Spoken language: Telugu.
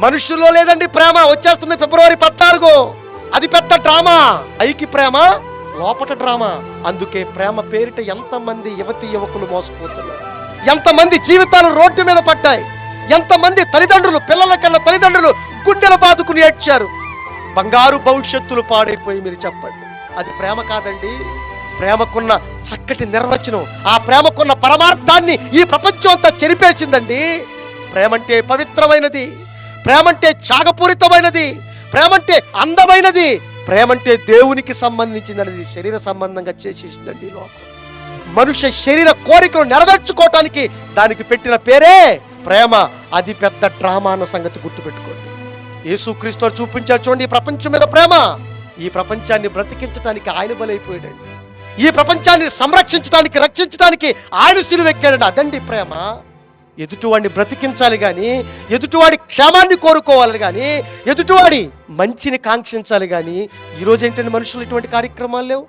మనుషుల్లో లేదండి ప్రేమ. వచ్చేస్తుంది ఫిబ్రవరి 14, అది పెద్ద డ్రామా. పైకి ప్రేమ, లోపట డ్రామా. అందుకే ప్రేమ పేరిట ఎంతమంది యువతి యువకులు మోసపోతున్నారు, ఎంతమంది జీవితాలు రోడ్డు మీద పడ్డాయి, ఎంతమంది తల్లిదండ్రులు పిల్లల కన్నా తల్లిదండ్రులు గుండెలు బాదుకుని ఏడ్చారు. బంగారు భవిష్యత్తులు పాడైపోయి. మీరు చెప్పండి, అది ప్రేమ కాదండి. ప్రేమకున్న చక్కటి నిర్వచనం, ఆ ప్రేమకున్న పరమార్థాన్ని ఈ ప్రపంచం అంతా చెరిపేసిందండి. ప్రేమంటే పవిత్రమైనది, ప్రేమంటే త్యాగపూరితమైనది, ప్రేమంటే అందమైనది, ప్రేమంటే దేవునికి సంబంధించిందనేది శరీర సంబంధంగా చేసేసిందండి లోకం. మనుష్య శరీర కోరికలు నెరవేర్చుకోవటానికి దానికి పెట్టిన పేరే ప్రేమ. అది పెద్ద డ్రామా అన్న సంగతి గుర్తుపెట్టుకోండి. యేసుక్రీస్తు చూపించాడు చూడండి ఈ ప్రపంచం మీద ప్రేమ. ఈ ప్రపంచాన్ని బ్రతికించడానికి ఆయన బలైపోయాడండి. ఈ ప్రపంచాన్ని సంరక్షించడానికి, రక్షించడానికి ఆయన సిలువెక్కాడండి. అదండి ప్రేమ. ఎదుటివాడిని బ్రతికించాలి కానీ, ఎదుటివాడి క్షేమాన్ని కోరుకోవాలి కానీ, ఎదుటివాడి మంచిని కాంక్షించాలి కానీ. ఈరోజు ఏంటంటే మనుషులు ఇటువంటి కార్యక్రమాలు లేవు.